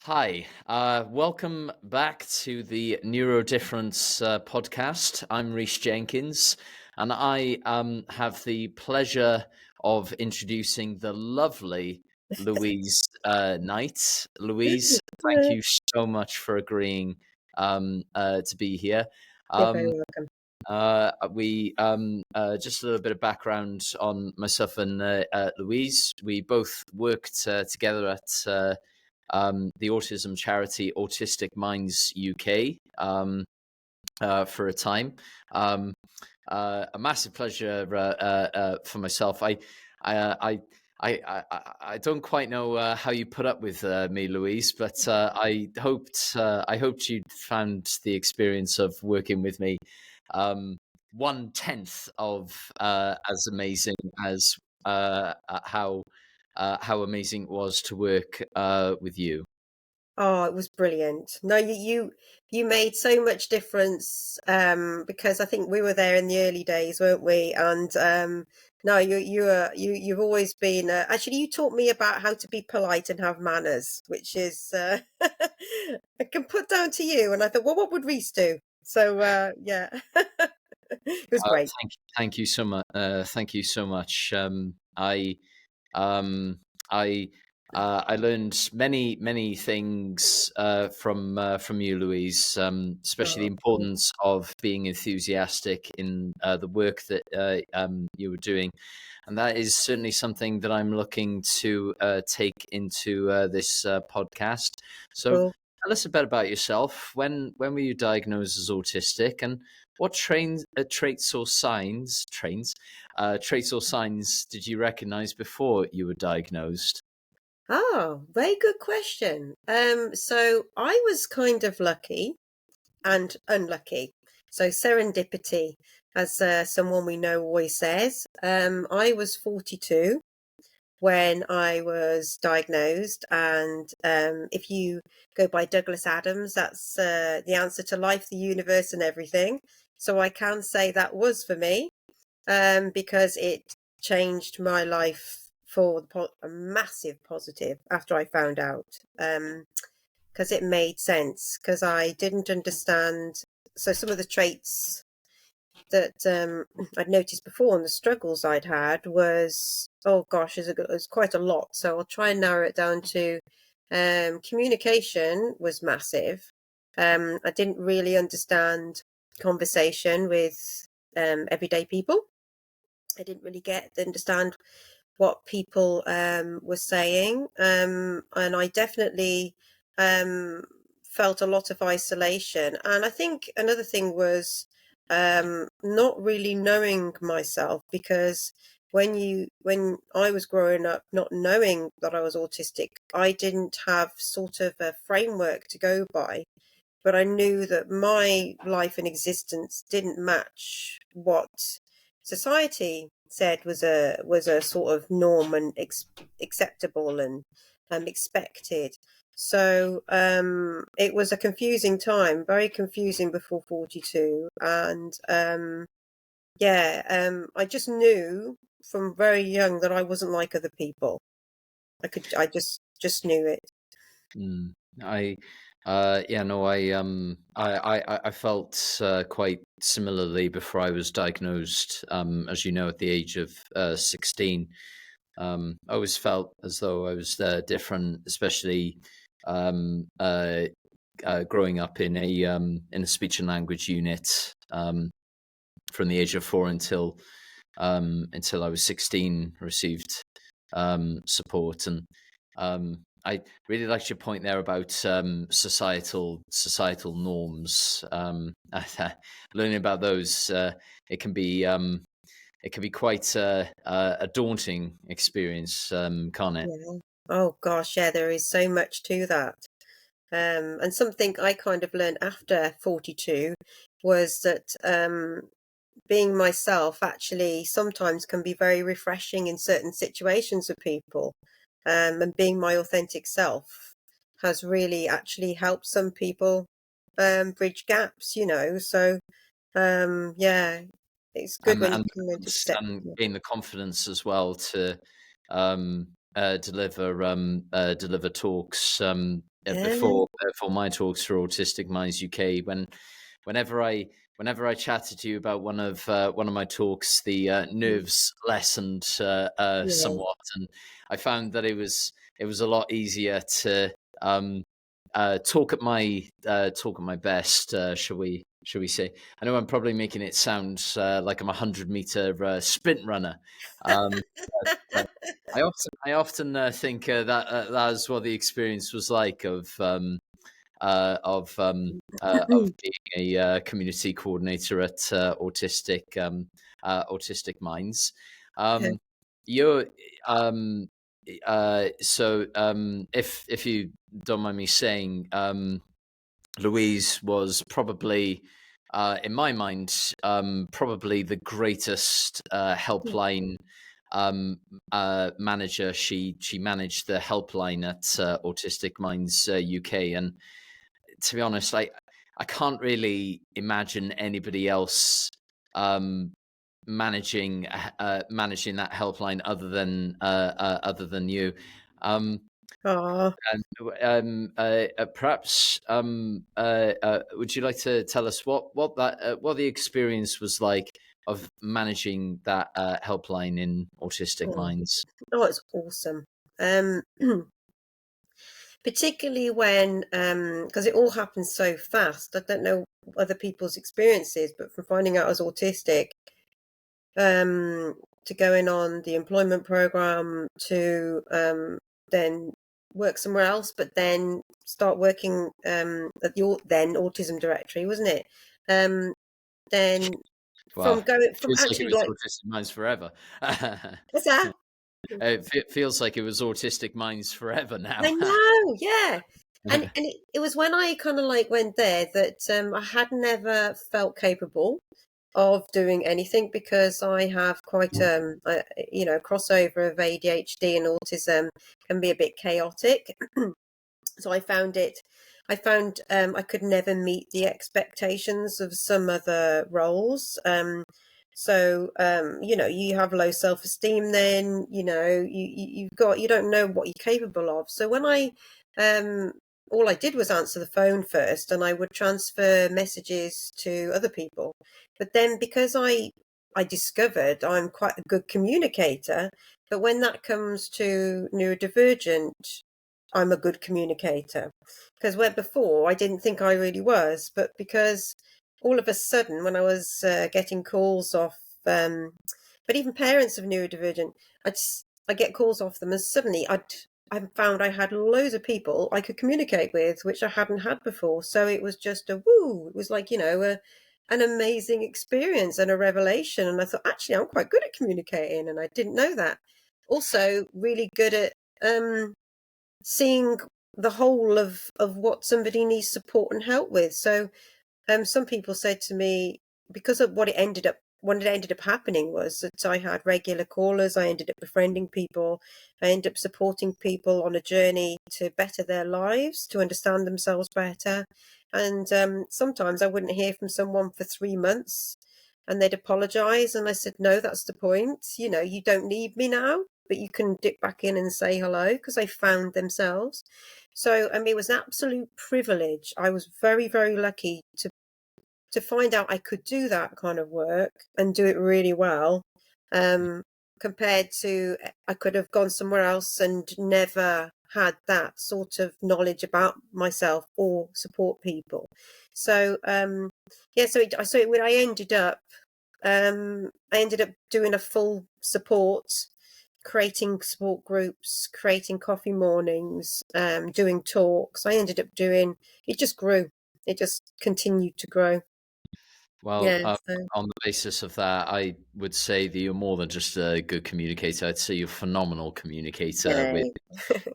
Hi, welcome back to the Neurodifference podcast. I'm Rhys Jenkins, and I have the pleasure of introducing the lovely Louise Knight. Louise, thank you so much for agreeing to be here. You're very Um, welcome. we just a little bit of background on myself and Louise. We both worked together at the autism charity Autistic Minds UK for a time. A massive pleasure for myself. I, I don't quite know how you put up with me, Louise, but I hoped you found the experience of working with me 1/10 of as amazing as how amazing it was to work with you. Oh, it was brilliant. No, you made so much difference because I think we were there in the early days, weren't we? And no, you've always been actually you taught me about how to be polite and have manners, which is I can put down to you. And I thought, well, what would Rhys do? So yeah, it was great. Thank you so much. Thank you so much. Um, I I learned many things from you, Louise. Especially the Oh, cool. importance of being enthusiastic in the work that you were doing, and that is certainly something that I'm looking to take into this podcast. So, Cool. tell us a bit about yourself. When were you diagnosed as autistic, and what traits or signs did you recognize before you were diagnosed? Oh, very good question. So I was kind of lucky and unlucky. So serendipity, as someone we know always says. I was 42 when I was diagnosed, and if you go by Douglas Adams, that's the answer to life, the universe, and everything. So I can say that was for me, because it changed my life for a massive positive after I found out. Because it made sense, because I didn't understand. So some of the traits that I'd noticed before and the struggles I'd had was, oh gosh, there's quite a lot. So I'll try and narrow it down to communication was massive. I didn't really understand conversation with everyday people. I didn't really understand what people were saying, and I definitely felt a lot of isolation. And I think another thing was not really knowing myself, because when I was growing up, not knowing that I was autistic, I didn't have sort of a framework to go by. But I knew that my life and existence didn't match what society said was a sort of norm and acceptable and expected. So it was a confusing time, very confusing before 42, and I just knew from very young that I wasn't like other people. I just knew it. Mm. I yeah, no, I felt quite similarly before I was diagnosed. As you know, at the age of 16, I always felt as though I was different, especially um, uh, growing up in a speech and language unit from the age of 4 until I was 16. Received support, and I really liked your point there about societal norms. Learning about those, it can be quite a daunting experience, can't it? Yeah. Oh gosh, yeah, there is so much to that. And something I kind of learned after 42 was that being myself actually sometimes can be very refreshing in certain situations with people. And being my authentic self has really actually helped some people bridge gaps. So, yeah, it's good when you And can learn to accept it. gain the confidence as well to deliver talks. before my talks for Autistic Minds UK. Whenever I chatted to you about one of my talks, the nerves lessened Yeah. somewhat, and I found that it was a lot easier to talk at my best. Shall we say? I know I'm probably making it sound like I'm a 100-meter sprint runner. But I often think that's what the experience was like of being a community coordinator at Autistic Minds. Um, you're if you don't mind me saying, Louise was probably, in my mind, probably the greatest helpline manager. She managed the helpline at Autistic Minds UK, and to be honest, I can't really imagine anybody else um, managing that helpline other than you. Um, Oh, Perhaps, would you like to tell us what the experience was like of managing that helpline in Autistic oh, Minds? oh, it's awesome. Um, particularly when, because it all happens so fast. I don't know other people's experiences, but from finding out I was autistic, to going on the employment program to then work somewhere else, but then start working at the then autism directory, wasn't it? Then Wow, from feels like it actually was like, Autistic Minds forever. what's that? It feels like it was Autistic Minds forever I now. know, yeah. And it was when I kind of like went there that I had never felt capable of doing anything because I have quite crossover of ADHD and autism can be a bit chaotic. So I found I could never meet the expectations of some other roles. You have low self-esteem, then you don't know what you're capable of. So when I um all I did was answer the phone first, and I would transfer messages to other people. But then because I discovered I'm quite a good communicator, but when that comes to neurodivergent, I'm a good communicator. Because where before I didn't think I really was, but because all of a sudden when I was getting calls off, but even parents of neurodivergent, I get calls off them, and suddenly I found I had loads of people I could communicate with, which I hadn't had before. So it was just a woo. It was like an amazing experience and a revelation. And I thought, actually, I'm quite good at communicating, and I didn't know that. Also, really good at seeing the whole of what somebody needs support and help with. So some people said to me, because of what ended up happening was that I had regular callers, I ended up befriending people, I ended up supporting people on a journey to better their lives, to understand themselves better. And sometimes I wouldn't hear from someone for 3 months, and they'd apologize, and I said, no, that's the point. You don't need me now, but you can dip back in and say hello, because they found themselves. So it was an absolute privilege. I was very, very lucky to find out I could do that kind of work and do it really well, compared to I could have gone somewhere else and never had that sort of knowledge about myself or support people. So when I ended up doing a full support, creating support groups, creating coffee mornings, doing talks. I ended up doing it. Just grew. It just continued to grow. Well, Yeah, so on the basis of that, I would say that you're more than just a good communicator. I'd say you're a phenomenal communicator with yay.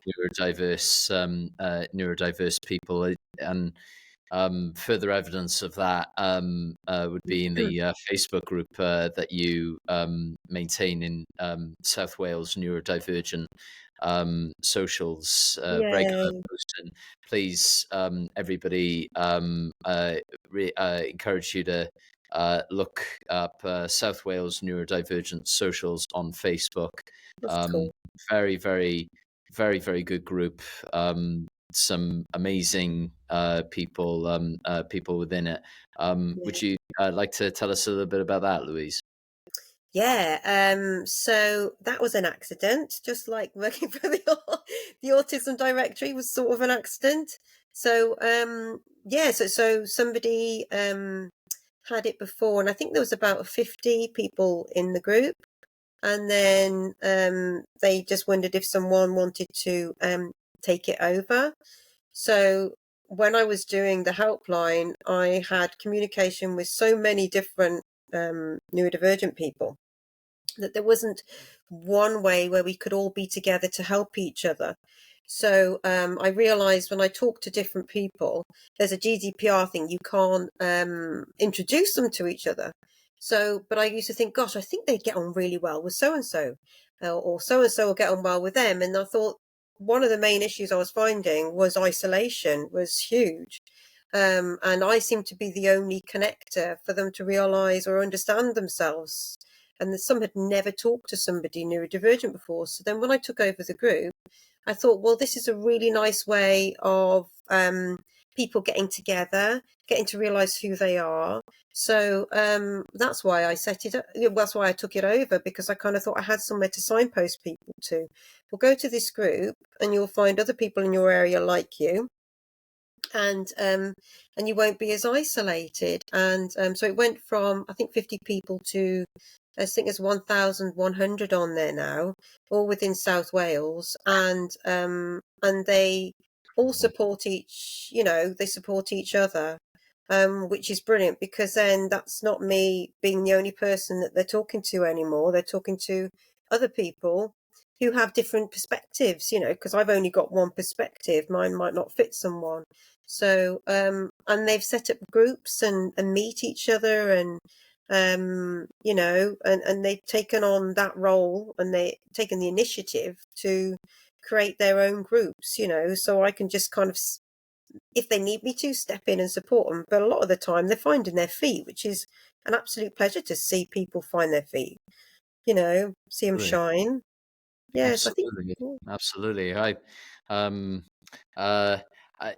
neurodiverse people, and further evidence of that would be in the Facebook group that you maintain in South Wales Neurodivergent socials, regular Yay. post. And please, everybody, encourage you to look up South Wales Neurodivergent socials on Facebook. That's Um, cool. very, very, very, very good group. some amazing people within it. Would Yeah. you like to tell us a little bit about that, Louise? Yeah, so that was an accident, just like working for the autism directory was sort of an accident. So yeah, so somebody had it before, and I think there was about 50 people in the group, and then they just wondered if someone wanted to take it over. So when I was doing the helpline, I had communication with so many different neurodivergent people that there wasn't one way where we could all be together to help each other. So I realized when I talk to different people, there's a GDPR thing. You can't introduce them to each other. So, but I used to think, gosh, I think they'd get on really well with so-and-so, or so-and-so will get on well with them. And I thought one of the main issues I was finding was isolation was huge. And I seemed to be the only connector for them to realize or understand themselves, and some had never talked to somebody neurodivergent before. So then when I took over the group, I thought, well, this is a really nice way of people getting together, getting to realize who they are. So that's why I set it up. That's why I took it over, because I kind of thought I had somewhere to signpost people to. Well, go to this group and you'll find other people in your area like you, and you won't be as isolated. And so it went from, I think, 50 people to, I think there's 1,100 on there now, all within South Wales, and they all support they support each other, which is brilliant, because then that's not me being the only person that they're talking to anymore. They're talking to other people who have different perspectives, because I've only got one perspective. Mine might not fit someone. So, and they've set up groups and meet each other, and and they've taken on that role, and they've taken the initiative to create their own groups, so I can just kind of, if they need me to, step in and support them. But a lot of the time they're finding their feet, which is an absolute pleasure to see people find their feet, see them shine. Yes, I think. Absolutely, absolutely. Um, uh,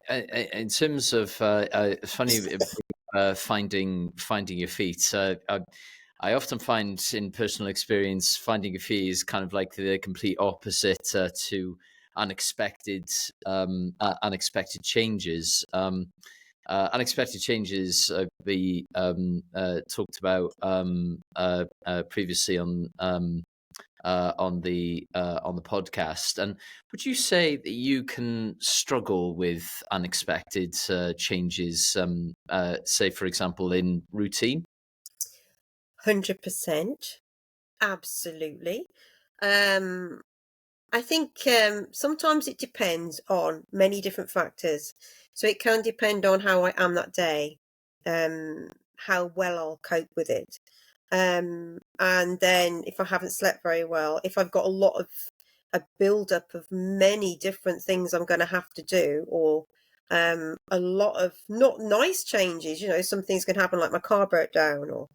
in terms of, it's funny, finding your feet. I often find in personal experience, finding your feet is kind of like the complete opposite to unexpected changes. Unexpected changes we talked about previously on the podcast. And would you say that you can struggle with unexpected changes, say, for example, in routine? 100%. Absolutely. Um, I think sometimes it depends on many different factors. So it can depend on how I am that day, how well I'll cope with it. And then if I haven't slept very well, if I've got a build up of many different things I'm going to have to do, or a lot of not nice changes, some things can happen, like my car broke down, or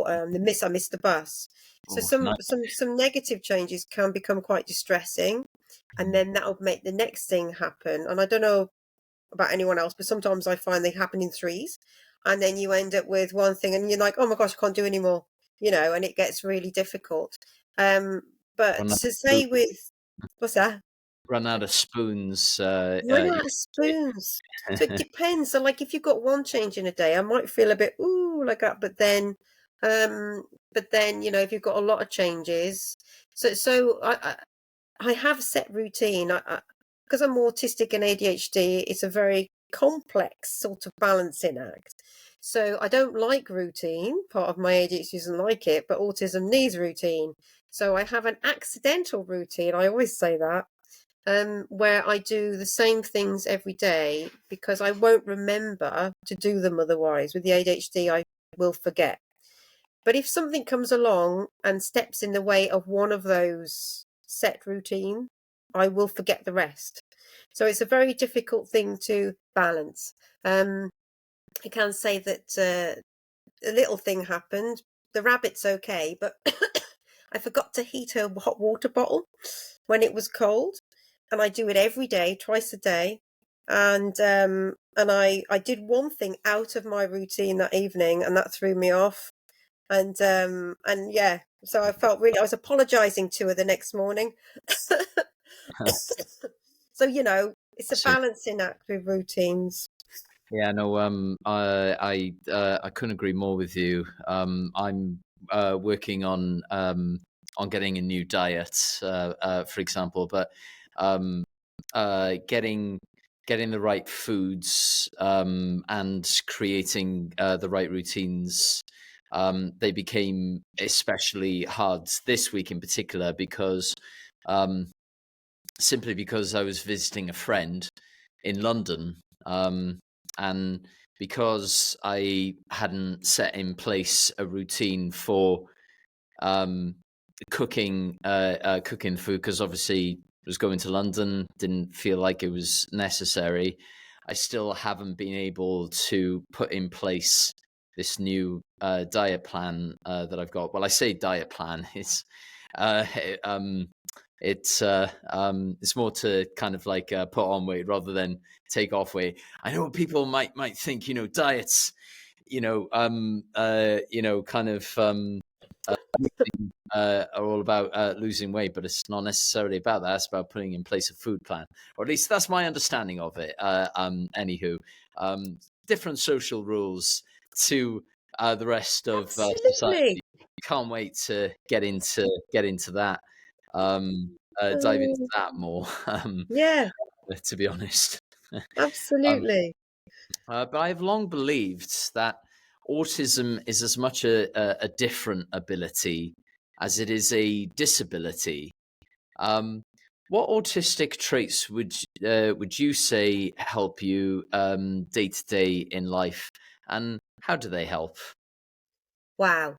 I missed the bus. So Oh, nice. some negative changes can become quite distressing, and then that'll make the next thing happen. And I don't know about anyone else, but sometimes I find they happen in threes, and then you end up with one thing and you're like, oh my gosh, I can't do anymore, and it gets really difficult. But Run out to of, say with, what's that? run out of spoons. Run out of spoons. So it depends. So like if you've got one change in a day, I might feel a bit ooh like that, but then if you've got a lot of changes, so I have set routine. Because I'm autistic and ADHD, it's a very complex sort of balancing act. So I don't like routine. Part of my ADHD doesn't like it, but autism needs routine. So I have an accidental routine. I always say that, where I do the same things every day because I won't remember to do them otherwise. With the ADHD, I will forget. But if something comes along and steps in the way of one of those set routine, I will forget the rest. So it's a very difficult thing to balance. I can say that a little thing happened. The rabbit's okay, but I forgot to heat a hot water bottle when it was cold. And I do it every day, twice a day. and I did one thing out of my routine that evening, and that threw me off. And yeah, so I was apologizing to her the next morning. So, it's a See. balancing act with routines. Yeah, no, I couldn't agree more with you. I'm working on getting a new diet, for example, but um, getting the right foods and creating the right routines. They became especially hard this week in particular because um, simply because I was visiting a friend in London, and because I hadn't set in place a routine for um, cooking food, because obviously was going to London, didn't feel like it was necessary. I still haven't been able to put in place this new diet plan that I've got. Well, I say diet plan. Uh, um, it's more to kind of like put on weight rather than take off weight. I know people might think, diets, kind of are all about losing weight, but it's not necessarily about that. It's about putting in place a food plan, or at least that's my understanding of it. Anywho, different social rules to the rest of society. Absolutely. Can't wait to get into that. Dive into Um, that more. yeah, To be honest. um, absolutely. but I've long believed that autism is as much a different ability as it is a disability. Um, what autistic traits would you say help you day to day in life, and how do they help? Wow.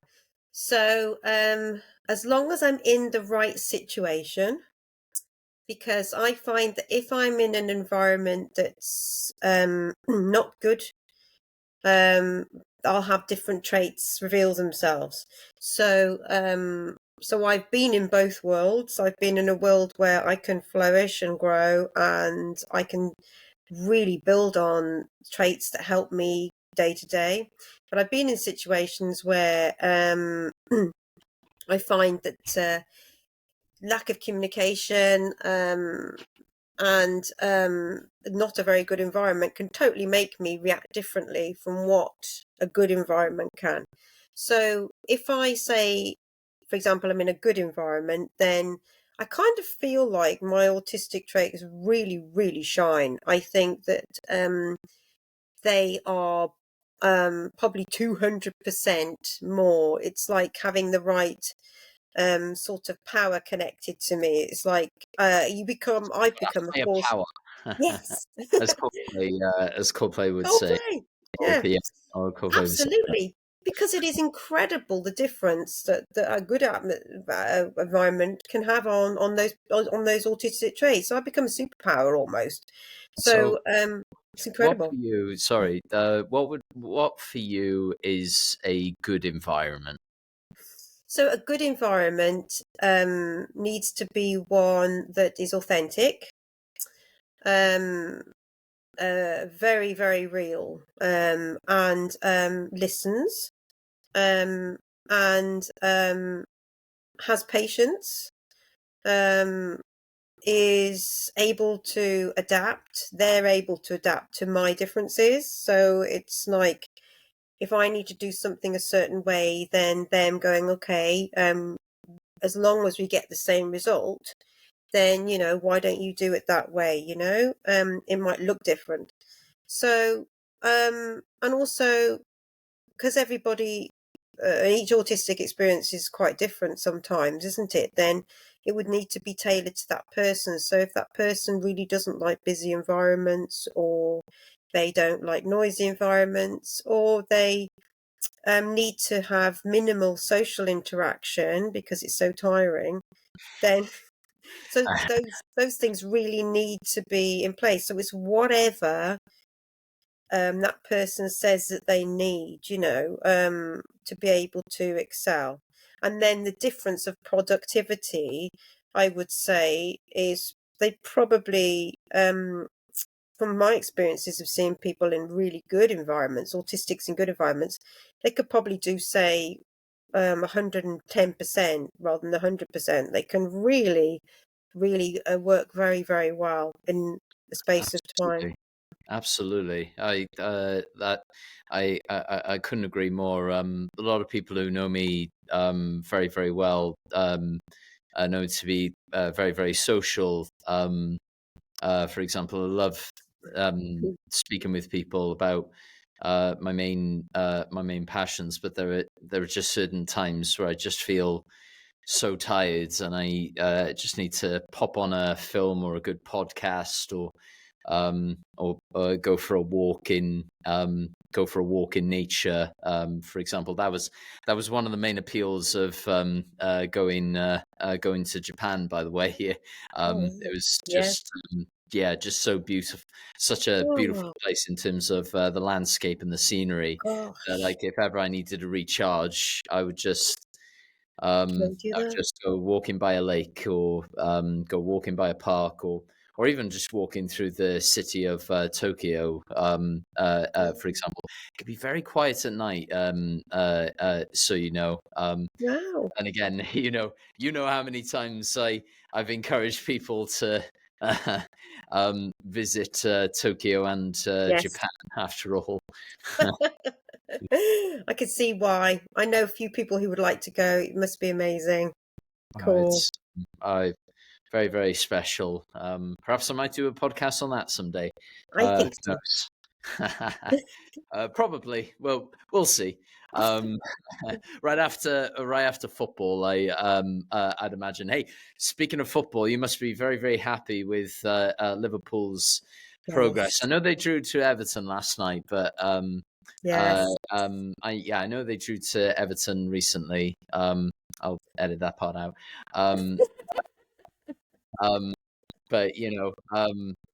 So, as long as I'm in the right situation, because I find that if I'm in an environment that's not good, um, I'll have different traits reveal themselves. So I've been in both worlds. I've been in a world where I can flourish and grow, and I can really build on traits that help me day to day. But I've been in situations where I find that lack of communication and not a very good environment can totally make me react differently from what a good environment can. So if I say, for example, I'm in a good environment, then I kind of feel like my autistic traits really, really shine. I think that they are probably 200% more. It's like having the right sort of power connected to me. It's like I've become a Higher force. power, Yes. as Coldplay would say. Coldplay. Or, Yeah, yeah, or Coldplay would say that. absolutely. Because it is incredible the difference that a good environment can have on those autistic traits. So I've become a superpower almost. So, So it's what for incredible. you? Sorry, what for you is a good environment? So a good environment needs to be one that is authentic, um, very, very real, and listens, um, and has patience, um, is able to adapt. They're able to adapt to my differences. So it's like if I need to do something a certain way, then them going, okay, as long as we get the same result, then, why don't you do it that way? It might look different. So, and also because each autistic experience is quite different sometimes, isn't it? Then it would need to be tailored to that person. So if that person really doesn't like busy environments, or they don't like noisy environments, or they need to have minimal social interaction because it's so tiring, then so those things really need to be in place. So it's whatever that person says that they need, to be able to excel. And then the difference of productivity, I would say, is they probably from my experiences of seeing people in really good environments, autistics in good environments, they could probably do, say, 110% rather than 100%. They can really, really work very, very well in the space of time. Absolutely. Absolutely. I couldn't agree more. A lot of people who know me very, very well know to be very, very social. For example, I love speaking with people about my main passions, but there are just certain times where I just feel so tired, and I just need to pop on a film or a good podcast, or go for a walk in nature. For example, that was one of the main appeals of going to Japan. By the way, here Oh, it was yeah. yeah, just so beautiful, such a beautiful Oh, place in terms of the landscape and the scenery. gosh. Like if ever I needed to recharge, Go do I would that. just go walking by a lake, or go walking by a park, or even just walking through the city of Tokyo. For example, it could be very quiet at night. So you know, Wow. and again, you know how many times I've encouraged people to visit Tokyo and Yes. Japan. After all, I could see why. I know a few people who would like to go. It must be amazing. Cool. it's very, very special. Perhaps I might do a podcast on that someday. I Who think so. knows? Probably. Well, we'll see. Um, right after football, I'd imagine. Hey, speaking of football, you must be very, very happy with Liverpool's progress. I Yes. know they drew to Everton last night, but Yes. I know they drew to Everton recently. I'll edit that part out. Um, but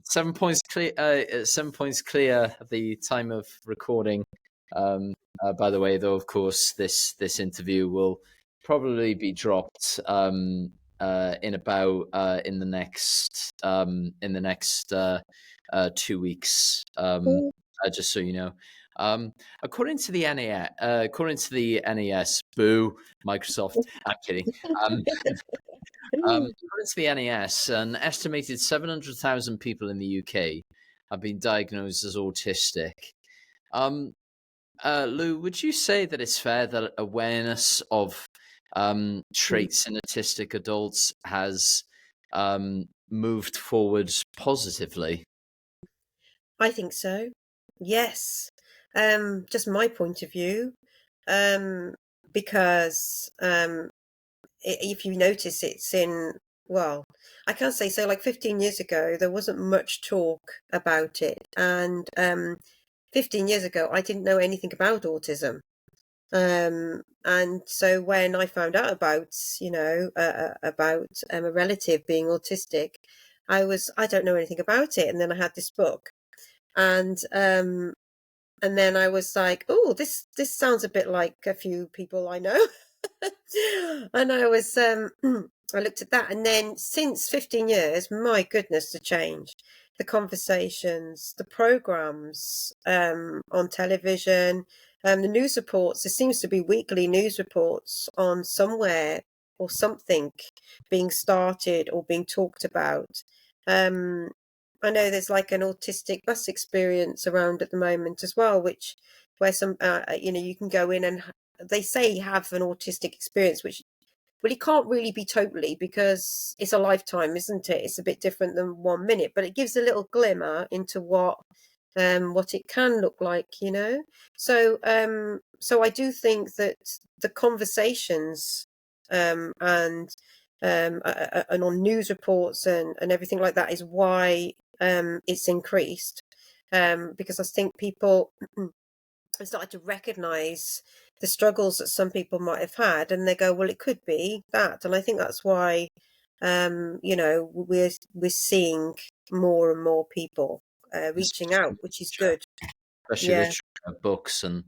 7 points clear. 7 points clear at the time of recording. By the way, though, of course, this interview will probably be dropped in about in the next 2 weeks. Cool. Just so you know. Um, according to the NAS, boo, Microsoft. I'm kidding. Um, according to the NAS, an estimated 700,000 people in the UK have been diagnosed as autistic. Um, Lou, would you say that it's fair that awareness of traits in autistic adults has moved forward positively? I think so. Yes. Just my point of view. Because if you notice, it's in, well, I can't say so. Like 15 years ago, there wasn't much talk about it, and 15 years ago, I didn't know anything about autism. And so when I found out about, about a relative being autistic, I don't know anything about it. And then I had this book, and then I was like, oh, this sounds a bit like a few people I know. And I was I looked at that, and then since 15 years, my goodness, the change, the conversations, the programs on television, the news reports. There seems to be weekly news reports on somewhere or something being started or being talked about. Um, I know there's like an autistic bus experience around at the moment as well, which where some you can go in and they say have an autistic experience, which well, it can't really be totally because it's a lifetime, isn't it? It's a bit different than 1 minute, but it gives a little glimmer into what it can look like. So I do think that the conversations and on news reports and everything like that is why it's increased, because I think people have started to recognize the struggles that some people might have had, and they go, well, it could be that. And I think that's why we're seeing more and more people reaching out, which is Sure. good. especially Yeah, literature, books, and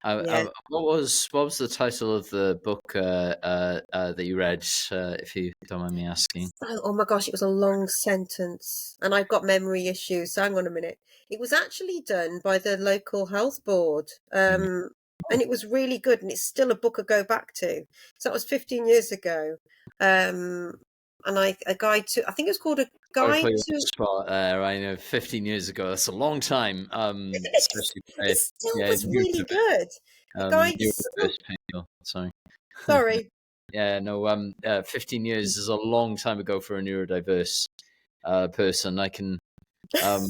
yeah. what was the title of the book that you read, if you don't mind me asking? Oh my gosh, it was a long sentence, and I've got memory issues. So hang on a minute. It was actually done by the local health board, Mm. and it was really good, and it's still a book I go back to. So that was 15 years ago, um, and a guide to, I think it was called A Sorry to Guide put you on the to. spot there. I know 15 years ago, that's a long time, especially for It still yeah, was really good. A guide still. neurodiverse people. Sorry. Sorry. Yeah, no, 15 years is a long time ago for a neurodiverse person. I can um,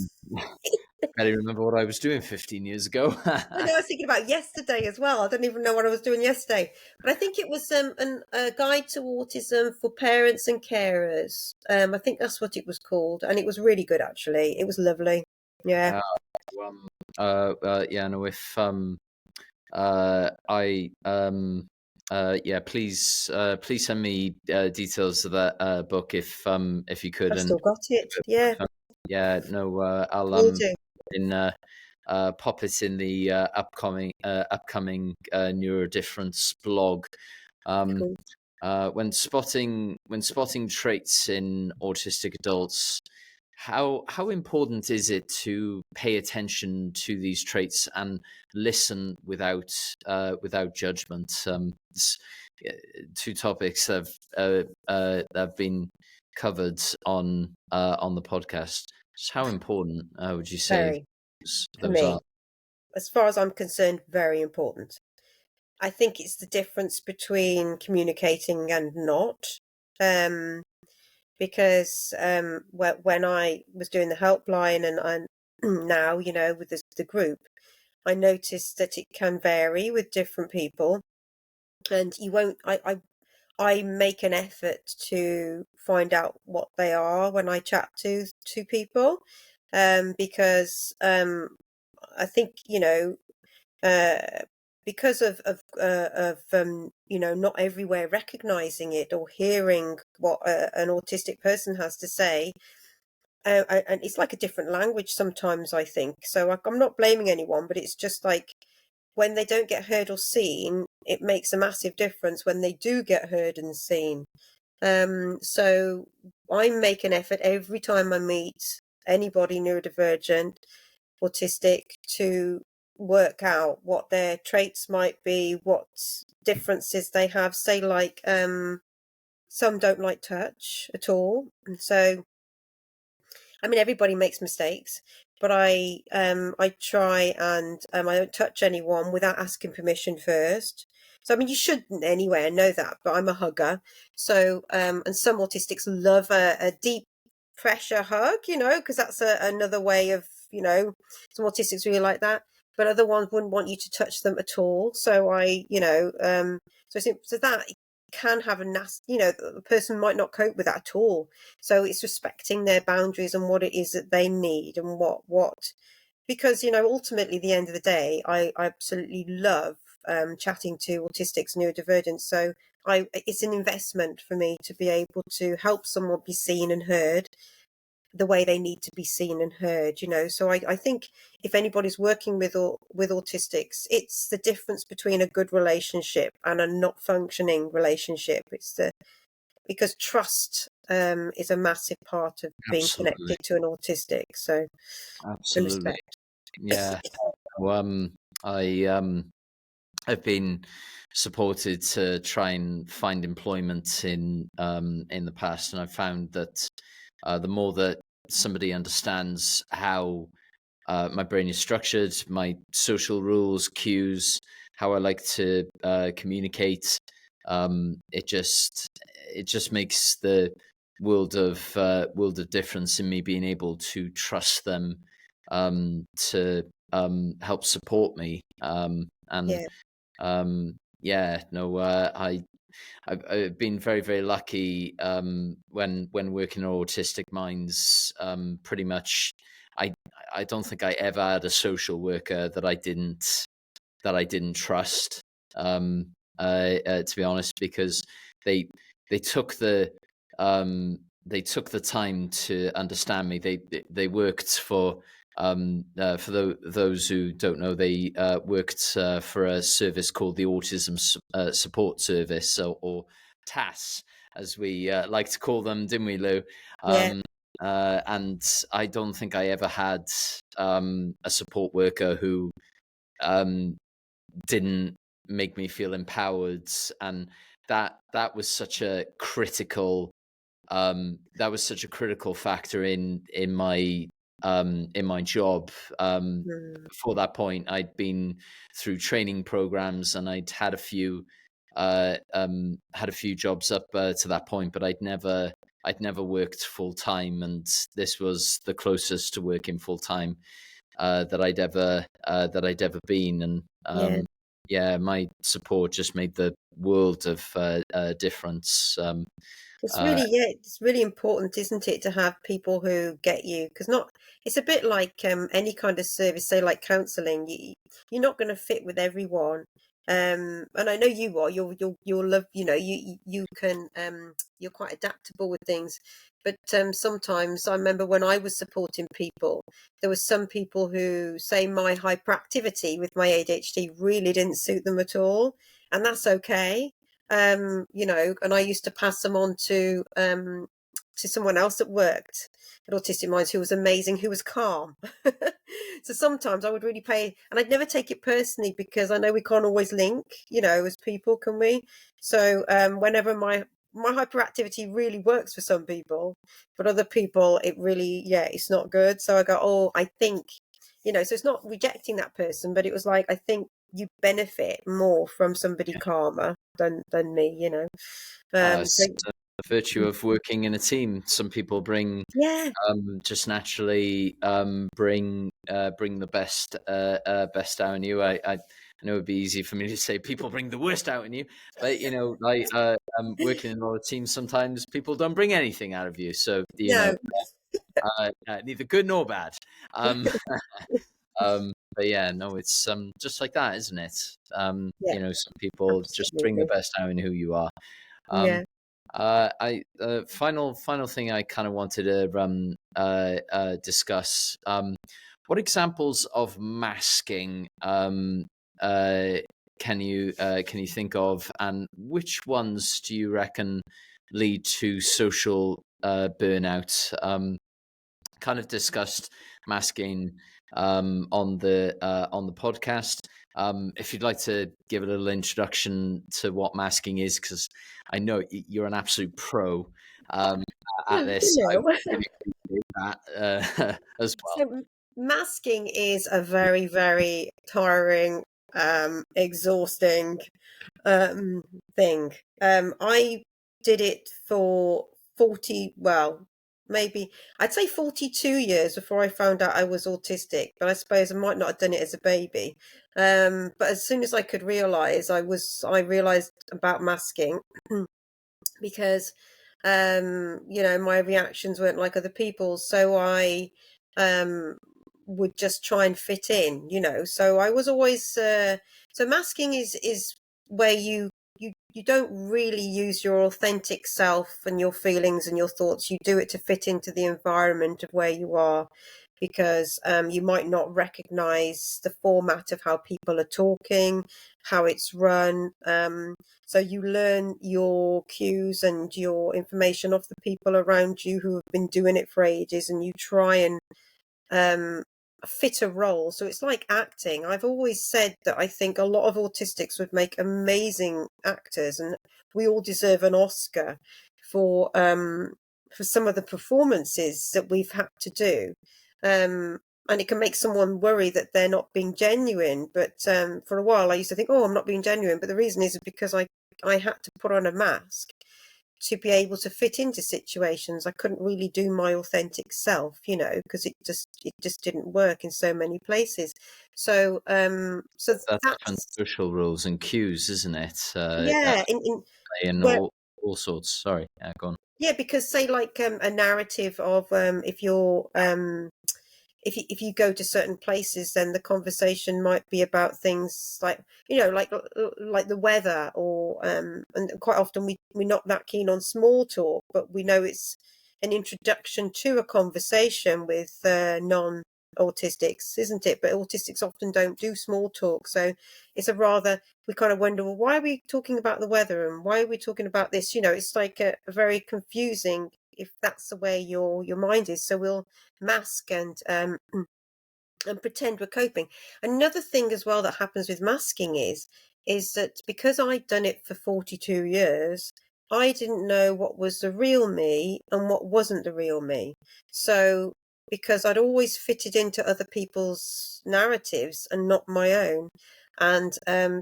barely remember what I was doing 15 years ago. I know, I was thinking about yesterday as well. I don't even know what I was doing yesterday. But I think it was a guide to autism for parents and carers. I think that's what it was called. And it was really good, actually. It was lovely. Yeah, uh, yeah, no, if I yeah, please send me details of that book if you could, I've and still got it. Yeah, yeah, no, I'll will do. in pop it in the upcoming Neurodifference blog. Um, Cool. when spotting traits in autistic adults, how important is it to pay attention to these traits and listen without judgment? Uh, Two topics that have been covered on the podcast. Just how important would you say Very, for those are? me. As far as I'm concerned, very important. I think it's the difference between communicating and not. Um, because when I was doing the helpline and now, with the group, I noticed that it can vary with different people, and you won't. I make an effort to find out what they are when I chat to people, because I think uh, because of not everywhere recognizing it or hearing what an autistic person has to say, and it's like a different language sometimes, I think. So I'm not blaming anyone, but it's just like when they don't get heard or seen, it makes a massive difference when they do get heard and seen. So I make an effort every time I meet anybody neurodivergent, autistic, to work out what their traits might be, what differences they have. Say, like, some don't like touch at all, and so I mean, everybody makes mistakes, but I try and I don't touch anyone without asking permission first. So I mean, you shouldn't anyway. I know that, but I'm a hugger. So and some autistics love a deep pressure hug, because that's another way of, some autistics really like that, but other ones wouldn't want you to touch them at all. So so that can have a nasty, the person might not cope with that at all. So it's respecting their boundaries and what it is that they need and what because ultimately, at the end of the day, I absolutely love chatting to autistics, neurodivergent. So it's an investment for me to be able to help someone be seen and heard the way they need to be seen and heard. So I think if anybody's working with autistics, it's the difference between a good relationship and a not functioning relationship. Because trust is a massive part of being Absolutely, connected to an autistic. So, and absolutely, respect. yeah. Well, I I've been supported to try and find employment in the past, and I've found that the more that somebody understands how my brain is structured, my social rules, cues, how I like to communicate, it just makes the world of difference in me being able to trust them to help support me, and Yeah, yeah, no, I've been very, very lucky when working on Autistic Minds. Pretty much, I I don't think I ever had a social worker that I didn't trust. To be honest, because they they took the they took the time to understand me. They worked for For those who don't know, they worked for a service called the Autism Support Service, or TAS, as we like to call them, didn't we, Lou? Yeah. And I don't think I ever had a support worker who didn't make me feel empowered, and that was such a critical factor in my job. Mm. Before that point, I'd been through training programs, and I'd had a few jobs up to that point, but I'd never worked full time, and this was the closest to working full time that I'd ever been. And Yeah. yeah, my support just made the world of difference. It's Uh, really, yeah, it's really important, isn't it, to have people who get you? Because not, it's a bit like any kind of service, say like counselling. You're not going to fit with everyone, and I know you are. You'll love, you can you're quite adaptable with things. But sometimes I remember when I was supporting people, there was some people who say my hyperactivity with my ADHD really didn't suit them at all, and that's okay. And I used to pass them on to someone else that worked at Autistic Minds who was amazing, who was calm. So sometimes I would really pay, and I'd never take it personally because I know we can't always link, as people, can we? So whenever my hyperactivity really works for some people, but other people it really, yeah, it's not good. So I go, oh, I think, so it's not rejecting that person, but it was like, I think you benefit more from somebody calmer than me. So it's the virtue of working in a team. Some people yeah, just naturally bring the best out in you. I know it'd be easy for me to say people bring the worst out in you, but like working in a lot of teams, sometimes people don't bring anything out of you. So no, neither good nor bad. Um, but yeah, no, it's just like that, isn't it? yeah, Some people just bring the absolutely, best out in who you are. Um, yeah. I final thing I kind of wanted to discuss. What examples of masking uh, can you think of, and which ones do you reckon lead to social burnout? Kind of discussed masking on the podcast. If you'd like to give a little introduction to what masking is, because I know you're an absolute pro um, at You this, I know, really appreciate that as well. so masking is a very, very tiring, exhausting um, thing. I did it for 40, well, maybe I'd say 42 years before I found out I was autistic, but I suppose I might not have done it as a baby. But as soon as I could realize I realized about masking because my reactions weren't like other people's, so I um would just try and fit in. So I was always so masking is where you don't really use your authentic self and your feelings and your thoughts. You do it to fit into the environment of where you are, because you might not recognize the format of how people are talking, how it's run. So you learn your cues and your information off the people around you who have been doing it for ages, and you try and um, fit a role. So it's like acting. I've always said that I think a lot of autistics would make amazing actors, and we all deserve an Oscar for some of the performances that we've had to do. And it can make someone worry that they're not being genuine. But for a while, I used to think, "Oh, I'm not being genuine," but the reason is because I had to put on a mask to be able to fit into situations. I couldn't really do my authentic self, because it just didn't work in so many places. So That's often that's, social rules and cues, isn't it? yeah, in And where, all sorts. Sorry, go on. yeah, because say like a narrative of if you're if you go to certain places, then the conversation might be about things like like the weather, or and quite often we're not that keen on small talk, but we know it's an introduction to a conversation with autistics, isn't it? But autistics often don't do small talk, so it's a rather, we kind of wonder, well, why are we talking about the weather and why are we talking about this? It's like a very confusing if that's the way your mind is. So we'll mask and pretend we're coping. Another thing as well that happens with masking is that because I'd done it for 42 years, I didn't know what was the real me and what wasn't the real me. So because I'd always fitted into other people's narratives and not my own. And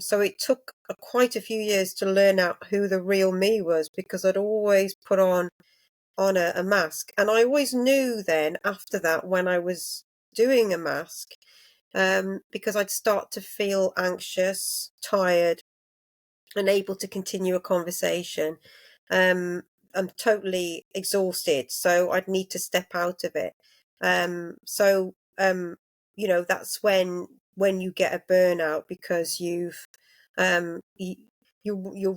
so it took quite a few years to learn out who the real me was, because I'd always put on a mask. And I always knew then after that when I was doing a mask, because I'd start to feel anxious, tired, unable to continue a conversation. I'm totally exhausted, so I'd need to step out of it. So that's when you get a burnout, because you're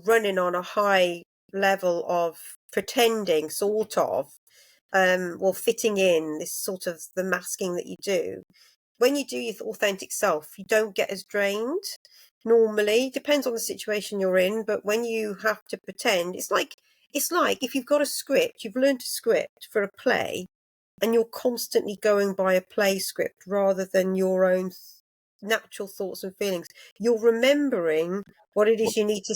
running on a high level of pretending, sort of, fitting in, this sort of the masking that you do. When you do your authentic self, you don't get as drained normally. Depends on the situation you're in, but when you have to pretend, it's like if you've got a script, you've learned a script for a play, and you're constantly going by a play script rather than your own natural thoughts and feelings. You're remembering what it is you need to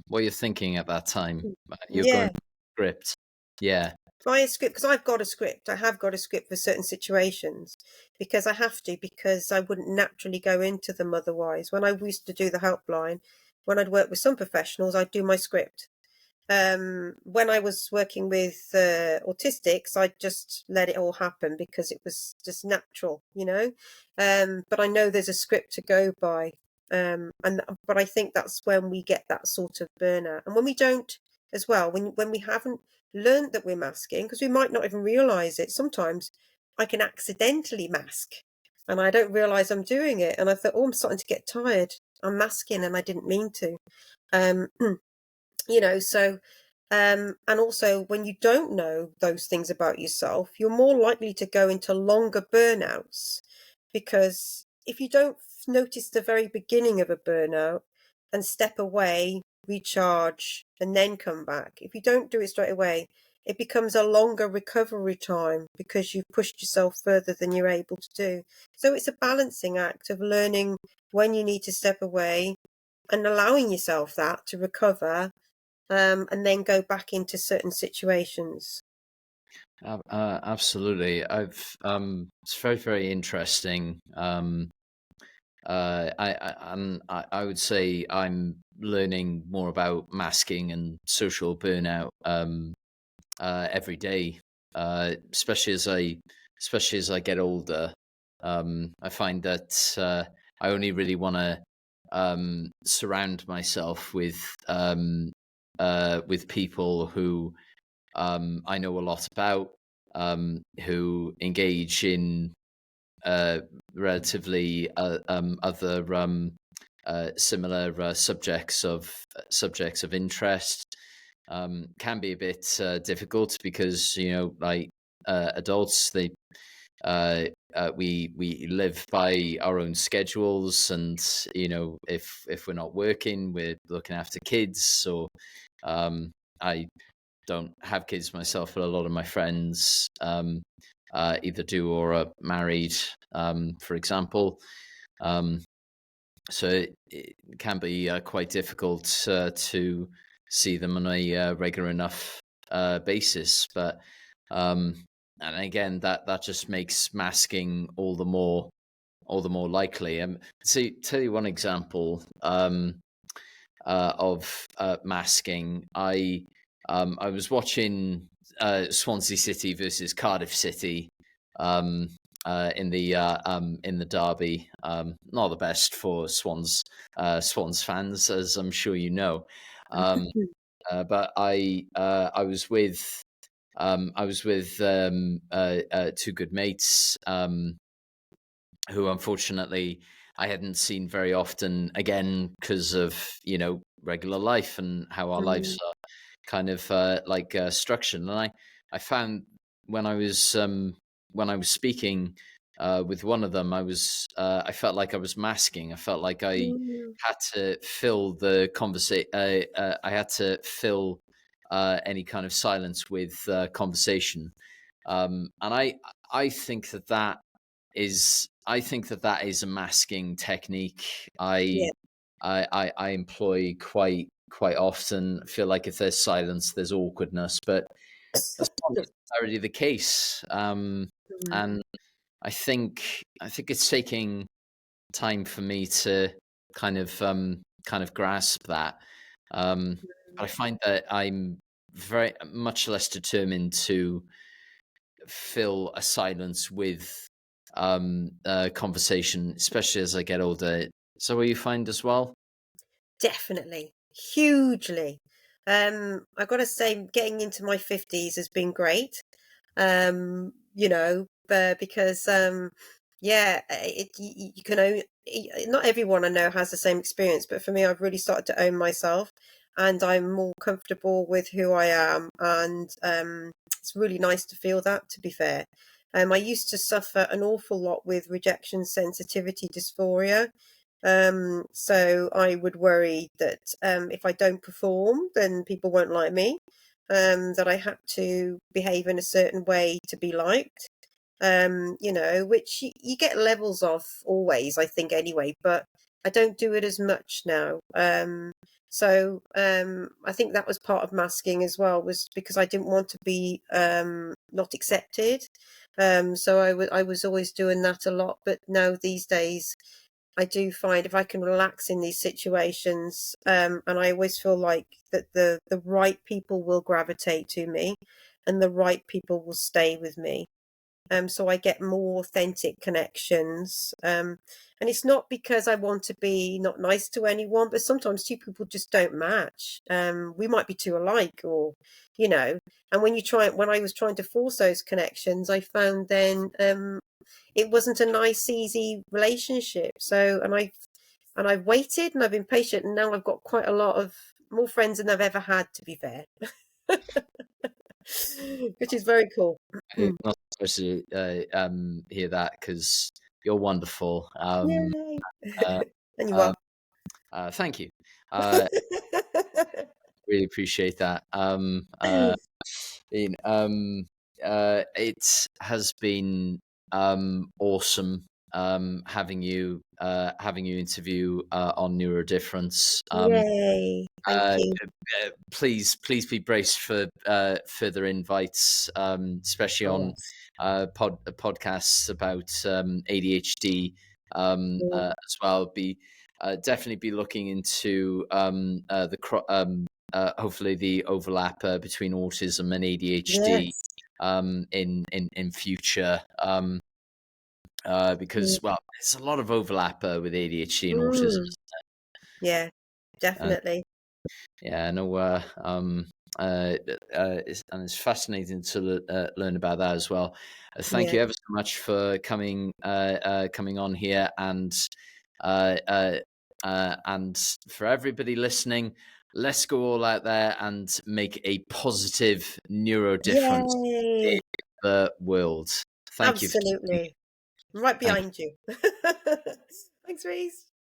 what you're thinking at that time. You're yeah, going script. Yeah. by a script, because I've got a script. I have got a script for certain situations, because I have to, because I wouldn't naturally go into them otherwise. When I used to do the helpline, when I'd work with some professionals, I'd do my script. When I was working with autistics, I just let it all happen because it was just natural, but I know there's a script to go by. But I think that's when we get that sort of burnout, and when we don't as well, when we haven't learned that we're masking, because we might not even realize it. Sometimes I can accidentally mask and I don't realize I'm doing it, and I thought, oh, I'm starting to get tired, I'm masking, and I didn't mean to. um so and also, when you don't know those things about yourself, you're more likely to go into longer burnouts, because if you don't notice the very beginning of a burnout and step away, recharge, and then come back, if you don't do it straight away, it becomes a longer recovery time because you've pushed yourself further than you're able to do. So it's a balancing act of learning when you need to step away and allowing yourself that to recover, and then go back into certain situations. Absolutely. It's very, very interesting. I would say I'm learning more about masking and social burnout every day, especially as I get older. I find that I only really want to surround myself with people who I know a lot about, who engage in relatively other similar subjects of interest. Can be a bit difficult because like adults, we live by our own schedules, and if we're not working, we're looking after kids. So I don't have kids myself, but a lot of my friends either do or are married, for example. So it can be quite difficult to see them on a regular enough basis. But and again, that just makes masking all the more likely. So tell you one example of masking. I was watching Swansea City versus Cardiff City in the derby. Not the best for Swans fans, as I'm sure you know. But I was with two good mates who unfortunately I hadn't seen very often again because of regular life and how our lives are kind of structured. And I found when I was speaking with one of them, I felt like I was masking. I felt like I Mm. had to fill the conversation. I had to fill any kind of silence with conversation, and I think that is a masking technique. Yeah. I employ quite often. I feel like if there's silence, there's awkwardness, but that's not necessarily the case. Mm. And I think it's taking time for me to kind of grasp that. But I find that I'm very much less determined to fill a silence with conversation, especially as I get older. So, what you find as well? Definitely, hugely. I gotta say, getting into my 50s has been great. Because yeah, you can own. Not everyone I know has the same experience, but for me, I've really started to own myself, and I'm more comfortable with who I am, and it's really nice to feel that. To be fair, I used to suffer an awful lot with rejection sensitivity dysphoria. So I would worry that if I don't perform, then people won't like me. That I had to behave in a certain way to be liked. Which you get levels of always, I think, anyway, but I don't do it as much now. I think that was part of masking as well, was because I didn't want to be not accepted. So I was always doing that a lot, but now these days I do find if I can relax in these situations, and I always feel like that the right people will gravitate to me, and the right people will stay with me. So I get more authentic connections. And it's not because I want to be not nice to anyone, but sometimes two people just don't match. We might be too alike, or and when I was trying to force those connections, I found then it wasn't a nice, easy relationship. So, and I've waited and I've been patient, and now I've got quite a lot of more friends than I've ever had, to be fair, which is very cool. Not supposed to hear that because you're wonderful. Yay! Uh, And you um, are. Thank you. Uh, really appreciate that. You know, it has been awesome having you interview on Neurodifference. Yay! Thank Uh, you. please be braced for further invites, especially on Yes. podcasts about ADHD Mm. as well. Be definitely be looking into hopefully the overlap between autism and ADHD Yes. in future. Mm. Because well, there's a lot of overlap with ADHD and autism. Mm. Yeah, definitely. Yeah, no, and it's fascinating to learn about that as well. Thank Yeah. you ever so much for coming on here, uh, uh, and for everybody listening, let's go all out there and make a positive neuro difference in Yay! the world. Thank you. Absolutely. Right Thank behind you. Thanks, Rhys.